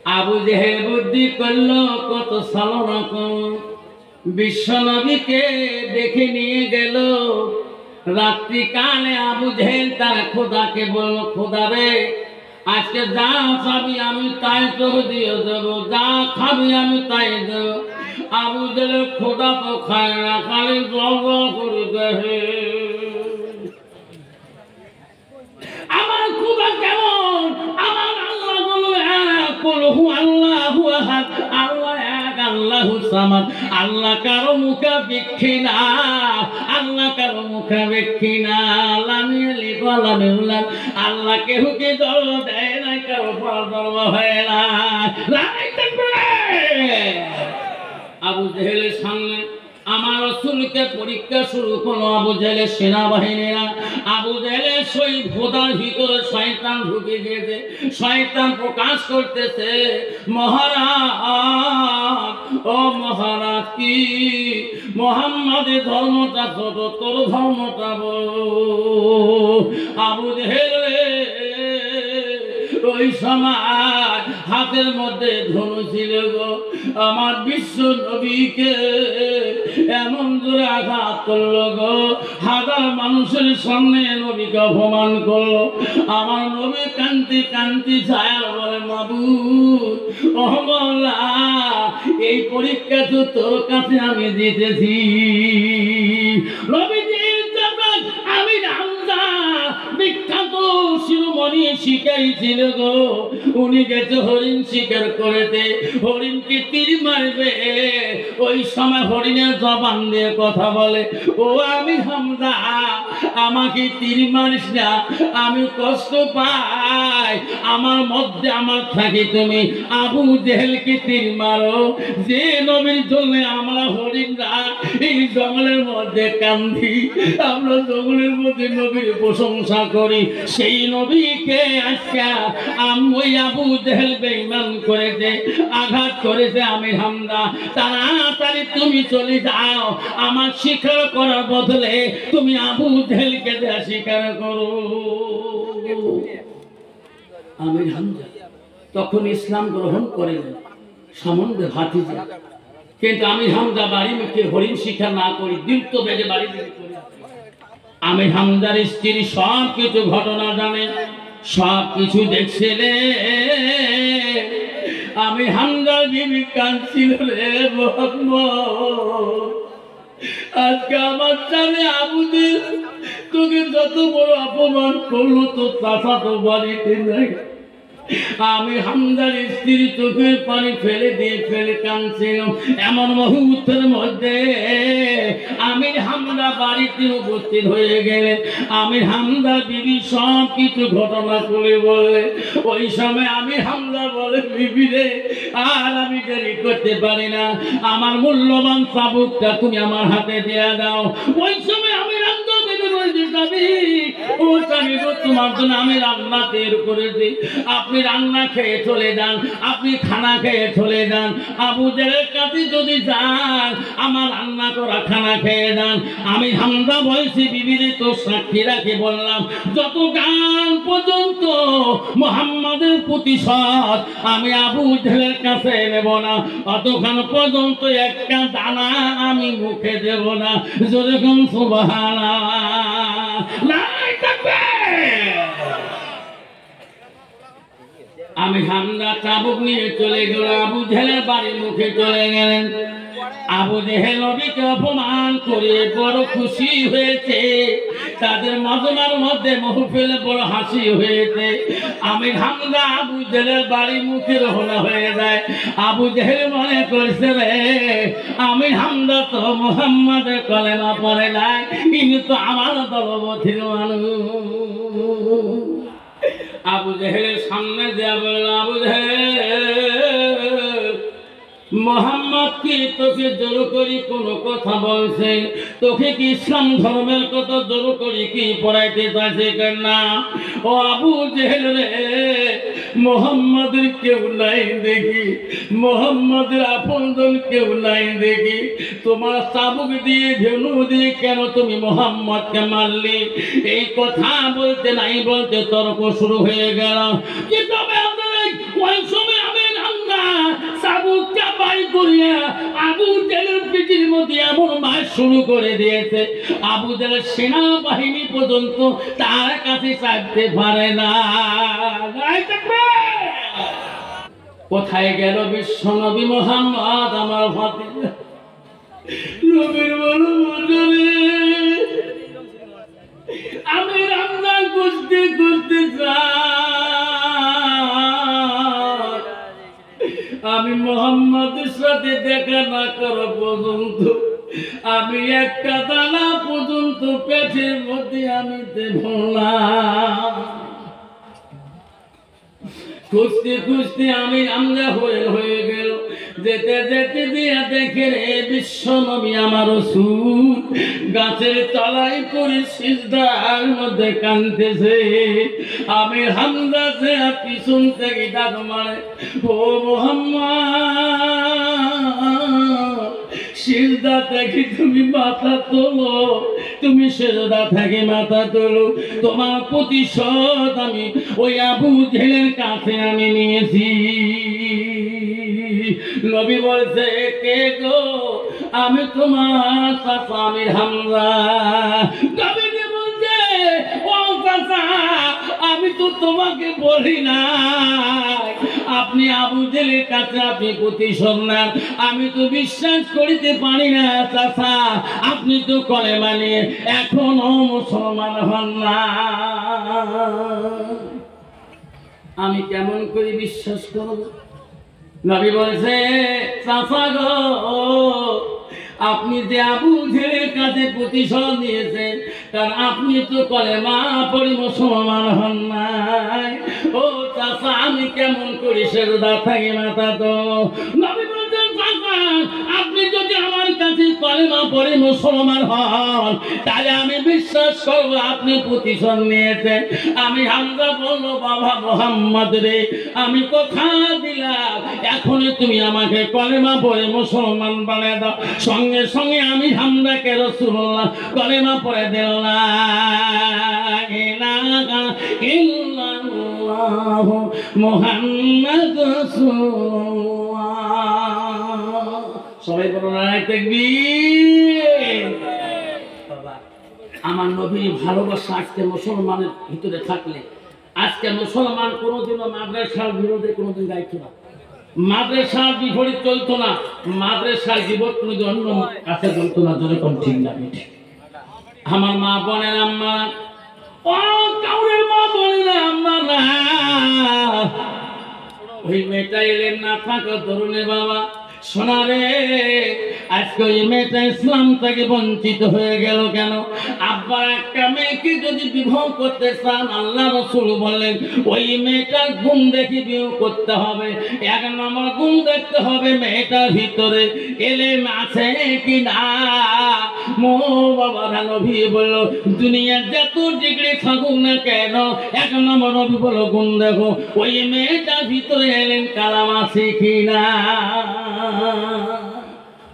আবু জেহেল বুদ্ধি করলো কত ছলনা করল। বিশ্ব নবীকে দেখে নিয়ে গেল। রাত্রি কালে আবু জেহেল তার খোদাকে বলল, খোদা রে, আজকে যা খাবি আমি তাই তোর দিয়ে দেবো, যা খাবি আমি তাই দেবো। আবু জেহেল খোদা তো খায় না, খালি জল করে দেহে। আমার খোদা কেমন? আমার আল্লাহ বলো এক, বলহু আল্লাহু আহাদ, আল্লাহ এক, আল্লাহু সামাদ। আল্লাহ কারো মুখাপেক্ষী না, আল্লাহ কারো মুখাপেক্ষী না। লাম ইয়ালিদ ওয়া লাম ইউলাদ। আল্লাহ কেহুকে জন্ম দেয় না, কারো পর জন্ম হয় না। আবু জেহেলের সামনে আমার রাসূলকে পরীক্ষা শুরু করলো। আবু জেহেলের সেনাবাহিনীরা, আবু জেহেলের শরীর খোদার ভিতরে শয়তান ঢুকে গেছে। শয়তান প্রকাশ করতেছে, মহারাজ, ও মহারাজ, কি মুহাম্মাদের ধর্মটা ছোট, তোর ধর্মটা বড়। আবু জেহেল ওই সময় হাতের মধ্যে ধনু ছিল গো। আমার বিশ্ব নবীকে এমন জোরে আঘাত করলো গো, হাজার মানুষের সামনে নবীকে অপমান করলো। আমার নবী কান্তি কান্তি ছায়া বলে, মাবুদ, ও মাওলা, এই পরীক্ষা তো তোর কাছে আমি জিতেছি। নবীজির জগৎ আমি হামজা বিখ্যাত শিরোমণি শিকারী ছিল গো। উনি গেছে হরিণ শিকার করেছে, হরিণকে তীর মারবে। ওই সময় হরিণের জবান দিয়ে কথা বলে, ও আমি হামজা, আমাকে তীর মারিস না, আমি কষ্ট পাই। আমার মধ্যে আমার থাকি, তুমি আবু জেহেলকে তীর মারো। যে নবীর জন্য আমরা হরিণরা এই জঙ্গলের মধ্যে কান্দি, আমরা জঙ্গলের মধ্যে নবীর প্রশংসা করি, সেই নবীকে আজকে ওই আবু জেহেল বেঈমান করেছে, আঘাত করেছে। আমি হামজা, তাড়াতাড়ি তুমি চলে যাও, আমার শিকার করার বদলে তুমি আবু জেহেলকে স্বীকার করো। আমি হামজা তখন ইসলাম গ্রহণ করেন সম্বন্ধে ভাতিজা, কিন্তু আমি হামজা বাড়ি মুখে হরিণ শিকার না করি, দীপ্ত বেজে বাড়ি থেকে চলে আসি। আমি হামজার স্ত্রী সব কিছু ঘটনা জানে, সব কিছু দেখছে রে। আমি হামজার বিবি কাঁদছিল রে, মোহাম্মদ, আজকে আমার জানে আবুদের তোকে যত বড় অপমান করলো, তো চাচা তো বাড়িতে নাই। আমি হামজার স্ত্রী চোখের পানি ফেলে দিয়ে ফেলে কাঁদছিল। এমন মুহূর্তের মধ্যে আমি হামজা বাড়িতে উপস্থিত হয়ে গেলেন। আমি হামজা বিবি সব কিছু ঘটনা করে বলে। ওই সময় আমি হামজা বলে, বিবি রে, আর আমি দেরি করতে পারি না, আমার মূল্যবান চাবুকটা তুমি আমার হাতে দিয়ে দাও। ওই সময় আমি রান্না দেবে বলছি, ও স্বামী গো, তোমার জন্য আমি রান্না তৈরি করেছি, আপনি রান্না খেয়ে চলে যান, আপনি খানা খেয়ে চলে যান। আবু জেহেলের কাছে যদি যান, আমার রান্না করা খানা খেয়ে যান। আমি হামজা বলছি, বিবিরে তো সাক্ষী রাখি বললাম, যত গান পর্যন্ত মুহাম্মাদের প্রতিশোধ আমি আবু জেহেলের কাছে নেব না, অতক্ষণ পর্যন্ত একটা দানা আমি মুখে দেব না। যেরকম সুবহানাল্লাহ। আমি হামজা চাবুক নিয়ে চলে গেল, আবু জেহেলের বাড়ির মুখে চলে গেলেন। আবু জেহেল নবীকে অপমান করে বড় খুশি হয়েছে, তাদের মজমার মধ্যে মহফিলে বড় হাসি হয়েছে। আমি হামজা আবু জেহেলের বাড়ির মুখে রওনা হয়ে যায়। আবু জেহেল মনে করছে রে, আমি হামজা তো মুহাম্মাদের কলেমা পড়ে নাই, কিন্তু আমার দলবধির মানুষ। আবু জেহেলের সামনে দেয়া বলল, আবু জেহেল, মুহাম্মদ কি তোকে জোর করি কোনো কথা বলছে? তোকে কি ইসলাম ধর্মের কথা জোর করি কি পড়াইতে চাইছে না? ও আবু জেহেল রে, মুহাম্মাদের কেউ নাই দেখি, মুহাম্মাদের আপনজন কেউ নাই দেখি, তোমার চাবুক দিয়ে ধনু দিয়ে কেন তুমি মুহাম্মদকে মারলি? এই কথা বলতে নাই বলতে তর্ক শুরু হয়ে গেল। কিন্তু ওই সময় আমি করিয়া আবু জেলের পিঠির মধ্যে এমন মার শুরু করে দিয়েছে, আবু জেলের সেনাবাহিনী পর্যন্ত তার কাছে চাইতে পারে না। কোথায় গেল বিশ্ব নবী মুহাম্মদ আমার ভাতিজা? নবীর বলো আমি রমজান করতে করতে চাই, আমি মুহাম্মদের সাথে দেখা না করা পর্যন্ত আমি একটা দানা পর্যন্ত পেটের মধ্যে আমি দেব না। খুঁজতে খুঁজতে আমি আমরা হয়ে গেল, যেতে যেতে দিয়া দেখে রে বিশ্ব নবী আমার রাসূল গাছের তলায় পড়ে সিজদার মধ্যে কাঁদতেছে। আমি হামজা যে পিছন থেকে ডাক মারে, ও মুহাম্মদ সিজদা থেকে তুমি মাথা তোলো, তুমি সিজদা থেকে মাথা তোলো, তোমার প্রতিশোধ আমি ওই আবু জেলের কাছে আমি নিয়েছি। নবী বলছে, কে গো? আমি তোমার চাচা, আমি হামজা। নবী বলছে, ও চাচা আমি তো তোমাকে বলি না আপনি আবু জেলের কাছে আপনি প্রতিশোধ নেন, আমি তো বিশ্বাস করিতে পারি না চাচা, আপনি তো কলেমা নিয়ে এখনো মুসলমান হন না। আমি কেমন করে বিশ্বাস করব? নবী বলছে, চাচা গো আপনি যে আবু জেলের কাছে প্রতিশোধ নিয়েছেন, কারণ আপনি তো কলেমা পড়ে মুসলমান হন নাই। ও চাচা আমি কেমন করি সিজদা থেকে মাথা তো? নবী বলছেন, চাচা আপনি যদি আমার কাছে কলেমা পড়ে মুসলমান হন তাহলে আমি বিশ্বাস করবো আপনি প্রতিশোধ নিয়েছেন। আমি হামজা বললো, বাবা মুহাম্মদ রে আমি কথা দিলাম এখনই তুমি আমাকে কলেমা পড়ে মুসলমান বানিয়ে দাও। সঙ্গে সঙ্গে আমি হামজাকে রাসূলুল্লাহ কলেমা পড়ে দিল, লা ইলাহা ইল্লাল্লাহ মুহাম্মাদুর রাসূলুল্লাহ। সবাই বলুন নারায়ে তাকবীর। আমার নবীর ভালোবাসা আজকে মুসলমানের ভিতরে থাকলে, আজকে মুসলমান কোনোদিনও মাদ্রাসার বিরোধে কোনোদিন গাইতো না, মাদ্রাসার বিপরীত চলতো না, মাদ্রাসার জীবন কোনোদিন অন্য কাছে চলতো না। যেরকম ঠিক না বেঠে আমার মা বোনের আম্মা, ও কাউরের মা বোনের আম্মা না, ওই মেয়েটা এলেন না থাকা তরুণের বাবা শোনা রে, আজকে ওই মেয়েটা ইসলাম থেকে বঞ্চিত হয়ে গেল কেন? আব্বা একটা মেয়েকে যদি বিবাহ করতে চান আল্লাহ রাসূল বলেন ওই মেয়েটার গুণ দেখে বিয়ে করতে হবে। এক নম্বর গুণ দেখতে হবে মেয়েটার ভিতরে এলেম আছে কি না। মো বাবা নবী বলল দুনিয়ার যত ডিগ্রি থাকুক না কেন, এক নম্বর নবী বলল গুণ দেখো ওই মেয়েটার ভিতরে এলেম কালাম আছে কি না।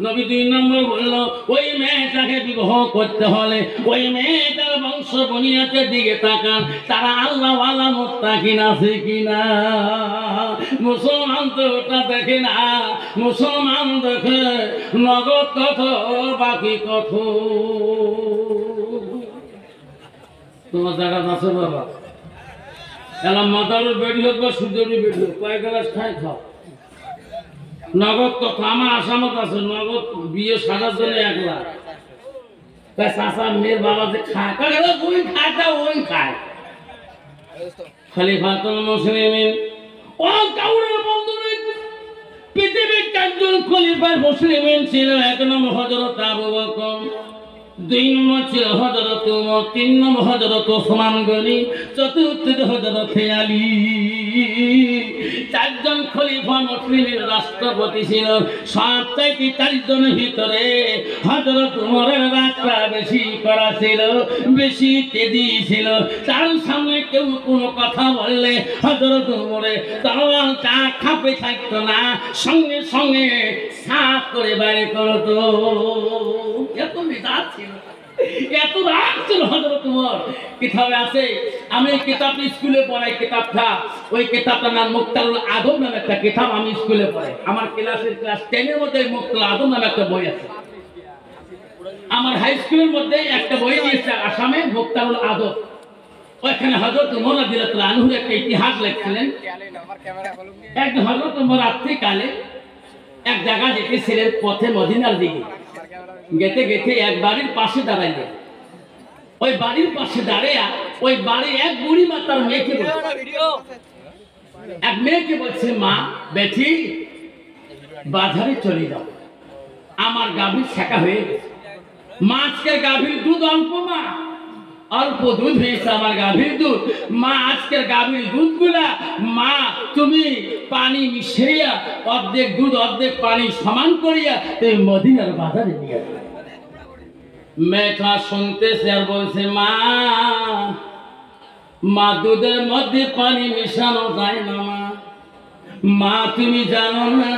নবী দুই নম্বর বললো ওই মেয়েটাকে বিবাহ করতে হলে ওই মেয়েটার বংশ বুনিয়াদের দিকে তাকান, তারা আল্লাহ ওয়ালা মুত্তাকিন আছে কিনা। মুসলমান তো ওটা দেখে না, মুসলমান দেখে নগদ কত বাকি কত। তোমার জায়গা আছে বাবা, এলাম মাতারুর বেড়ি হোক বা সূর্যের বেড়ি হোক, কয়েক গ্লাস খাও। নগদ কত আমার আসামত আছে, নগদ বিয়ে সাজার জন্য 1 লাখ। তাই চাচা মেয়ের বাবা যে খায় ওই খায়টা ওই খায়। খলিফাতুল মুসলিমিন ও কাউরের বন্ধু নেই, পৃথিবীর 4 জন খলিফার মুসলিমিন ছিল। 1 নম্বর হযরত আবু বকর, 2 নম্বর ছিল হযরত ওমর, 3 নম্বর হযরত ওসমান গনি, 4র্থ হযরত আলী। 4 জন খলিফা মুসলিমের রাষ্ট্রপতি ছিল। সবচাইতে 4 জনের ভিতরে হযরত ওমরের রাগটা বেশি করা ছিল, বেশি তেজি ছিল। তার সামনে কেউ কোনো কথা বললে হযরত ওমরের তরবারটা খাপে থাকতো না, সঙ্গে সঙ্গে সাফ করে বাইরে করতো। এত মেজাজ ছিল। এত রাগ ছিল হযরত ওমর। কিতাবে আছে, আমি কিতাব স্কুলে পড়াই, কিতাবটা ওই কিতাবটার নাম মুক্তারুল আদম নামে একটা কিতাব, আমি স্কুলে পড়াই। আমার ক্লাস 10 এর মধ্যে মুক্তারুল আদম নামে একটা বই আছে। আমার হাই স্কুলের মধ্যে একটা বই দিয়েছে আসামে, মুক্তারুল আদম। ওইখানে হযরত ওমর রাদিয়াল্লাহু আনহু একটা ইতিহাস লিখছিলেন। একদিন হযরত ওমর রাত্রিকালে এক জায়গা যেতেছিলেন পথে মদিনার দিকে, যেতে যেতে এক বাড়ির পাশে দাঁড়াইলেন। ওই বাড়ির পাশে দাঁড়িয়ে ওই বাড়ির এক বুড়ি মা তার মেয়েকে বলছে, এক মেয়েকে বলছে, মা বেটি বাজারে চলে যাও, আমার গাভীর ছেঁকা হয়ে গেছে। মা আজকের গাভীর দুধ অল্প, মা অল্প দুধ হয়েছে আমার গাভীর দুধ। মা আজকের গাভীর দুধ গুলা মা তুমি পানি মিশিয়ে অর্ধেক দুধ অর্ধেক পানি সমান করিয়া তুমি মদিনার বাজারে নিয়ে যাও। মেয়েটা শুনতেছে আর বলছে, মা মা দুধের মধ্যে পানি মিশানো যায় না। মা মা তুমি জানো না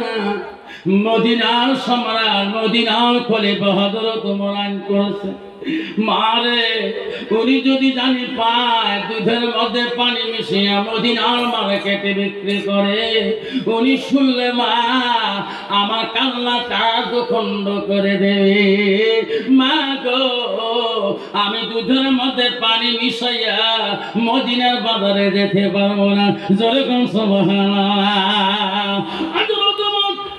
মদিনার সম্রাট মদিনার খলিফা হযরত ওমর আইন করেছে। মারে উনি যদি জানি পায় দুধের মধ্যে পানি মিশিয়ে মদিনার মার্কেটে বিক্রি করে, উনি শুনলে মা আমার কান্নাটা দুখণ্ড করে দেবে। মা গো আমি দুধের মধ্যে পানি মিশাইয়া মদিনার বাজারে যেতে পারবো না। জোরে কোন সুবহানাল্লাহ।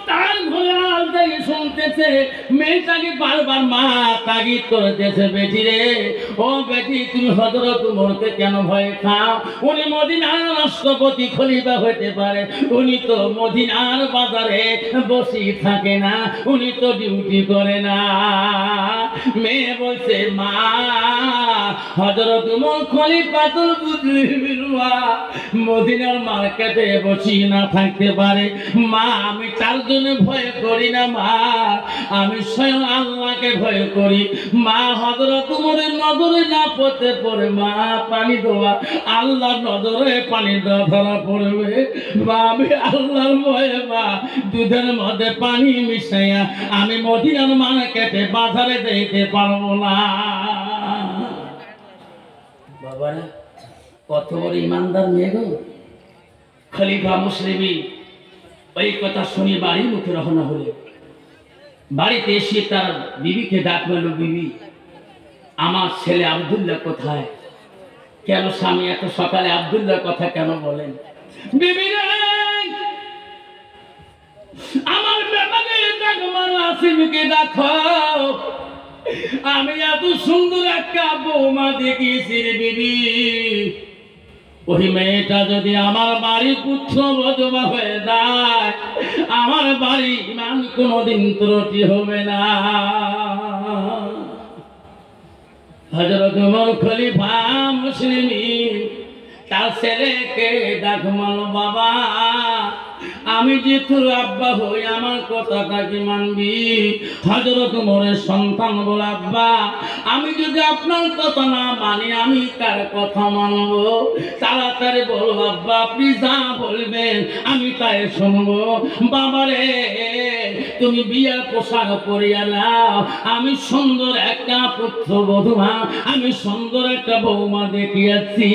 তার ঘোড়ার দিকে শুনতেছে, মেয়েটাকে বারবার মা তাগিদ করতেছে, বেটি রে ও বেটি তুমি হযরত ওমরকে কেন ভয় খাও? উনি মদিনার রাষ্ট্রপতি খলিফা হতে পারে, উনি তো মদিনার বাজারে বসে থাকে না, উনি তো ডিউটি করে না। মেয়ে বলছে, মা হযরত ওমর খলিফাতুল বুজলিমিলওয়া মদিনার মার্কেটে বসে না থাকতে পারে। মা আমি তার জন্য ভয় করি না, মা আমি স্বয়ং আল্লাহকে ভয় করি। মা হযরত ওমরের নজরে না পড়তে পড়ে মা পানি দেওয়া আল্লাহর নজরে পানি দেওয়া ধরা পড়বে। মা আমি আল্লাহর ভয়ে মা দুধের মধ্যে পানি মিশাইয়া আমি মদিনার মার্কেটে বাজারে যেতে পারবো না। বাবারা কত বড় ইমানদার মেয়ে গো। খলিফা মুসলিমিন ওই কথা শুনে বাড়ি মুখে রওনা হলে, বাড়িতে এসে তার বিবিকে ডাক মারল, বিবি আমার ছেলে আব্দুল্লাহ কোথায়? কেন স্বামী এত সকালে আব্দুল্লাহর কথা কেন বলেন? বিবি রে আমার বেটাকে ডাক মারো, আসিমকে দেখো, আমি এত সুন্দর একটা বৌমা দেখিয়েছি রে বিবি। ওই মেয়েটা যদি আমার বাড়ি পুত্র বধূ হয়ে যায়, আমার বাড়ি ইমান কোনোদিন ত্রুটি হবে না। হযরত ওমর খলিফা মুসলিমিন তার ছেলেকে ডাক মারল, বাবা আমি যে তোর আব্বা হই আমার কথাটা কি মানবি? হযরত ওমরের সন্তান বলে, আব্বা আমি যদি আপনার কথা না মানি আমি কার কথা মানবো? তাড়াতাড়ি বলো আব্বা, আপনি যা বলবেন আমি তাই শুনবো। বাবারে তুমি বিয়ার পোশাক পরিয়া নাও, আমি সুন্দর একটা পুত্র বধূ, আমি সুন্দর একটা বৌমা দেখিয়াছি,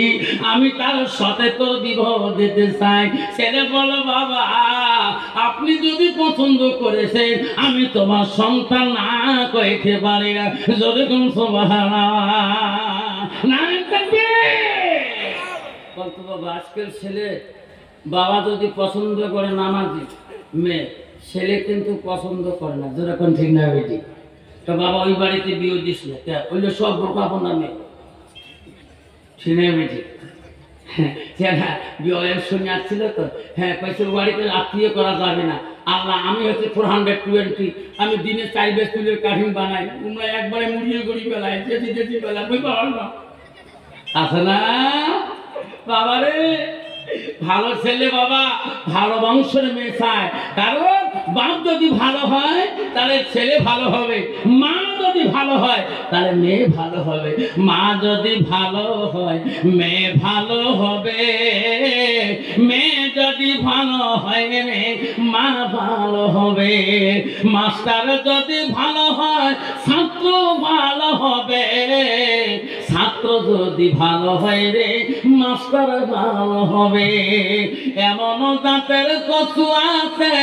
আমি তার সাথে তোর বিবাহ দিতে চাই। ছেলে বলো, বাবা আপনি যদি পছন্দ করেছেন আমি তোমার সন্তান না কইতে পারি না। যদি কোন বাবা আজকের ছেলে বাবা যদি পছন্দ করে নামাজি মেয়ে, ছেলে কিন্তু পছন্দ করে না, যেরকম ঠিক না বেটি। তো বাবা ওই বাড়িতে বিয়ে দিছিল, ওইলে সব বোকা বোনা মেয়ে, ঠিক না বেটি? হ্যাঁ বিয়ে শুনে আসছিল তো, হ্যাঁ পয়সার বাড়িতে আত্মীয় করা যাবে না। আল্লাহ আমি হচ্ছে 420, আমি দিনে 4 বেশ তুলের কাঠিন বানাই, তোমরা একবারে মুড়িয়ে গড়ি বেলায় যেতে যেতে বেলা বই পাওয়ার না আছে না। বাবারে ভালো ছেলে বাবা ভালো বংশের মেয়ে চায়, কারণ বাপ যদি ভালো হয় তাহলে ছেলে ভালো হবে, মা যদি ভালো হয় তাহলে মেয়ে ভালো হবে, মা যদি ভালো হয় মেয়ে ভালো হবে, মেয়ে যদি ভালো হয় মা ভালো হবে, মাস্টার যদি ভালো হয় ছাত্র ভালো হবে, ছাত্র যদি ভালো হয় রে মাস্টার ভালো হবে। এমন জাতের কচু আছে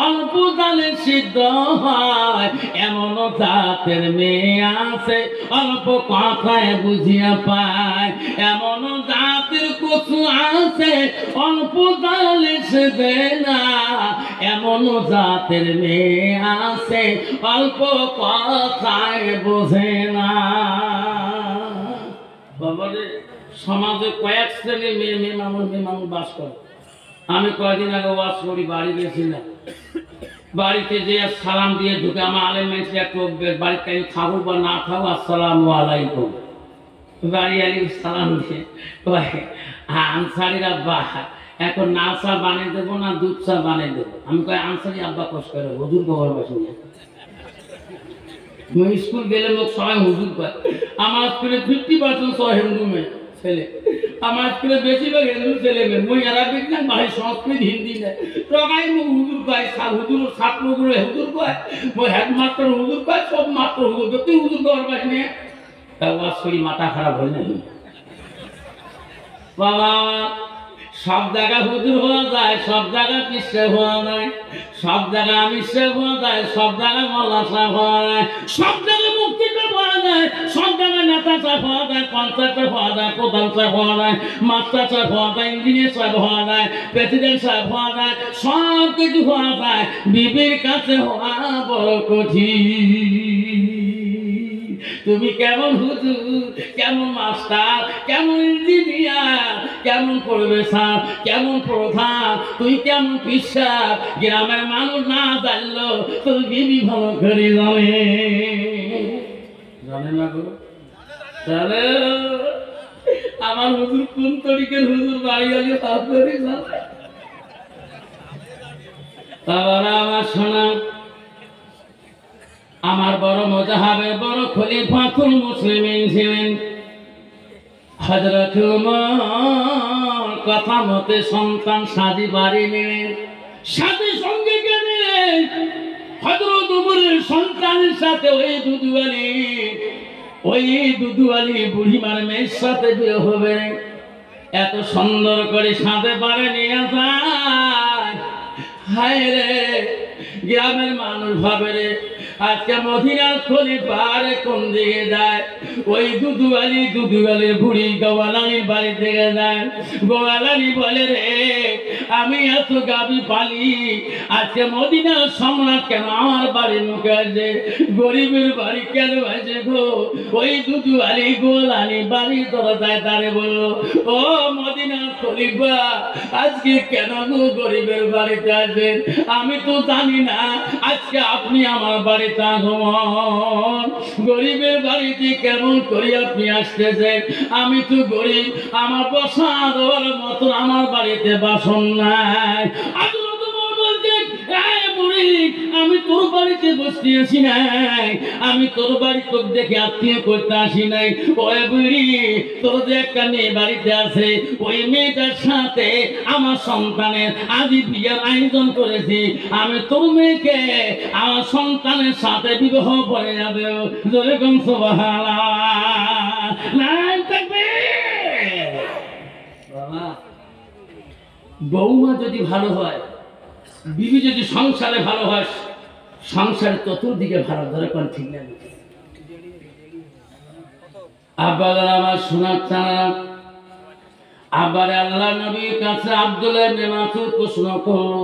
অল্প জালে সিদ্ধ হয়, এমন জাতের মেয়ে আছে অল্প কথায় বুঝিয়া পায়, এমন জাতের কচু আছে অল্প জালে সেজে না, এমন জাতের মেয়ে আছে অল্প কথায় বোঝে না। বাবারে সমাজে কয়েক শ্রেণী মেয়ে মানুষ বাস করে। আমি কয়েকদিন আগে ওয়াজ করি, বাড়ি গেছিলাম, বাড়িতে যে সালাম দিয়ে ঢুকে আমার আলেম মেয়েছে একটু বাড়িতে খাবো বা না খাবো আসসালামু আলাইকুম, বাড়ি আলি সালাম দিয়ে আনসারির আব্বা এখন না চা বানিয়ে দেবো না দুধ চা বানিয়ে দেবো। আমি কই আনসারি আব্বা কষ্ট করে হুজুর গোবর বসে স্কুল গেলে লোক সবাই হুজুর পায়। আমার স্কুলে 50% সব হিন্দু মেয়ে ছেলে, আমার স্কুলে বেশিরভাগ হিন্দু ছেলে মেয়ে। মই আরবিক না ভাই সংস্কৃত হিন্দি না টকাই মুখ হুজুর পায়, হুজুর ছাত্রগুলো হুজুর পায়, মই হেডমাস্টার হুজুর পায়, সব মাত্র হুজুর। তুই হুজুর গোবর পাস নিয়ে তা ওয়াজ করি মাথা খারাপ হয় না বাবা। সব জায়গা হুজুর হওয়া যায়, সব জায়গা পিসে হওয়া যায়, সব জায়গা আমিষে হওয়া যায়, সব জায়গায় মোল্লা সাহেব হওয়া যায়, সব জায়গায় মুক্তিতে হওয়া যায়, সব জায়গায় নেতা সাহেব হওয়া যায়, পঞ্চায়েতে হওয়া যায়, প্রধান সাহেব হওয়া যায়, মাস্টার সাহেব হওয়া যায়, ইঞ্জিনিয়ার সাহেব হওয়া যায়, প্রেসিডেন্ট সাহেব হওয়া যায়, সব কিছু হওয়া যায়। বিবির কাছে হওয়া বড় কঠিন। তুমি কেমন হুজুর, কেমন মাস্টার, কেমন ইঞ্জিনিয়ার, কেমন প্রফেসর, কেমন প্রধান, তুই কেমন পিসাব, গ্রামের মানুষ না জানলো তোর বিবি ভালো করে জানে। জানে না গো? তাহলে আমার হুজুর কোন তরিকের হুজুর বাড়ি আলি ভাব করে জানে। বাবারা আমার শোনা, আমার বড় মুজাহাবের বড় খলিফাতুল মুসলিমিন ছিলেন হযরত ওমর। কথা মতে সন্তান সাজি বাড়ি নিলেন, সাথে সঙ্গে গেলেন হযরত ওমরের সন্তানের সাথে ওই দুদুয়ালি বুড়িমার মেয়ের সাথে বিয়ে হবে। এত সুন্দর করে সাথে বাড়ি নিয়ে যায়। হায় রে গ্রামের মানুষ ভাবে রে আজকে মদিনার খলিফার কোন দিকে যায়, ওই দুদুয়ালির বুড়ি গোয়ালানির বাড়ি থেকে যায়। গোয়ালানি বলে রে আমি এত গাবি পালি, আজকে মদিনার সম্রাট কেন আমার বাড়ির মুখে আছে, গরিবের বাড়ি কেন আছে গো? ওই দুদুয়ালি গোয়ালানি বাড়ি দরজায় দাঁড়িয়ে বললো, ও মদিনার খলিফা আজকে কেন গো গরিবের বাড়িতে আসবেন? আমি তো জানি না আজকে আপনি আমার বাড়িতে আগমন, গরিবের বাড়িতে কেমন করে আপনি আসতেছেন? আমি তো গরিব, আমার বসা দেওয়ার মতো আমার বাড়িতে বাসন নাই। আমি তোর বাড়িতে বসতে আসি নাই, আমি তোর বাড়ি তোর দেখে আত্মীয় করতে আসি নাই। ওই বুড়ি তোর যে একটা মেয়ে বাড়িতে আছে, ওই মেয়েটার সাথে আমার সন্তানের আজ বিয়ের আয়োজন করেছি। আমি তোর মেয়েকে আমার সন্তানের সাথে বিবাহ করে যাবে। যেরকম বৌমা যদি ভালো হয়, বিবি যদি সংসারে ভালো হয়, সংসারে চতুর্দিকে ভালো ধরে কোন ঠিক না। আবার আমার শোনার চানা আবার আল্লাহ নবীর কাছে আব্দুল্লাহ ইবনে মাসউদ প্রশ্ন করলো,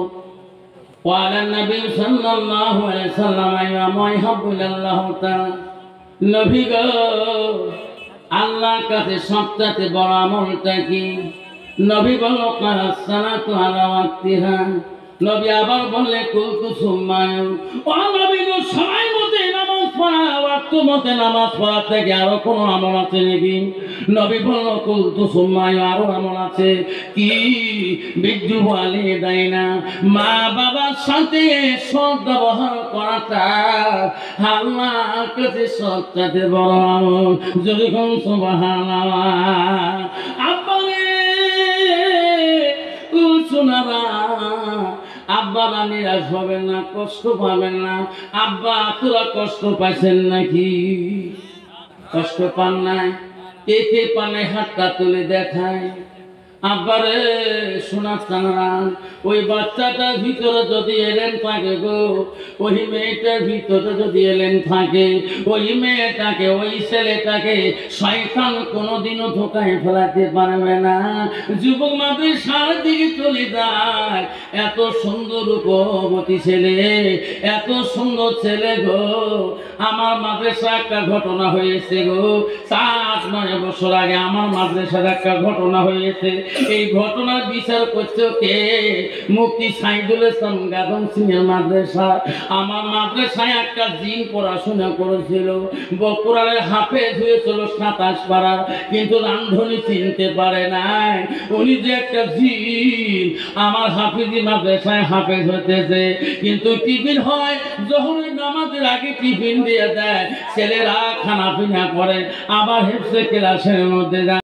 ওয়ালা নবী সাল্লাল্লাহু আলাইহি সাল্লাম ইয়া ইহাবুল্লাহ তাআলা, নবী গো আল্লাহর কাছে সবচেয়ে বড় আমলটা কি? নবী বলল কারাসালাতু আলা ওয়াক্তিহা। নবী আবার বললে কুলতু সুম্মা, ও নবী গো সময় মতো নামাজ পড়া ওয়াক্ত মতে নামাজ পড়া থেকে আরো কোনো আমল আছে নাকি? নবী বলল কুলতু সুম্মায়, আরো আমল আছে। কি? বিদ্যু বলে দেয় না, মা বাবার সাথে সৎ ব্যবহার করাটা আল্লাহর কাছে সবচেয়ে বড় আমল। যদি কোন সুবহানাল্লাহ। আব্বা ও সোনারা, আব্বারা নিরাশ হবেন না, কষ্ট পাবেন না। আব্বা তোরা কষ্ট পাইছেন নাকি? কষ্ট পান নাই? কে পানে হাতটা তুলে দেখায়। আব্বারে শোনা চানা, ওই বাচ্চাটার ভিতরে যদি এলেন থাকে গো, ওই মেয়েটার ভিতরে যদি এলেন থাকে, ওই মেয়েটাকে ওই ছেলেটাকে শয়তান কোনোদিনও ধোকায় ফেলাতে পারবে না। যুবক মাদ্রাসার দিকে চলে যায়, এত সুন্দর রূপবতী ছেলে, এত সুন্দর ছেলে গো। আমার মাদ্রাসা একটা ঘটনা হয়েছে গো, 7-9 বছর আগে আমার মাদ্রাসার একটা ঘটনা হয়েছে। এই ঘটনার বিচার করছে কে? মুফতি সাইদুল ইসলাম গাদম সিং এর মাদ্রাসা। আমার মাদ্রাসায় একটা জিন পড়াশোনা করেছিল, বকুড়ালের হাফেজ হয়েছিল 27 পারা, কিন্তু রান্ধনি চিনতে পারে নাই উনি যে একটা জিন। আমার হাফিজি মাদ্রাসায় হাফেজ হতেছে, কিন্তু টিফিন হয় যখন নামাজের আগে টিফিন দিয়ে দেয়, ছেলেরা খানা পিনা করে, আবার হেফসে ক্লাসের মধ্যে যায়।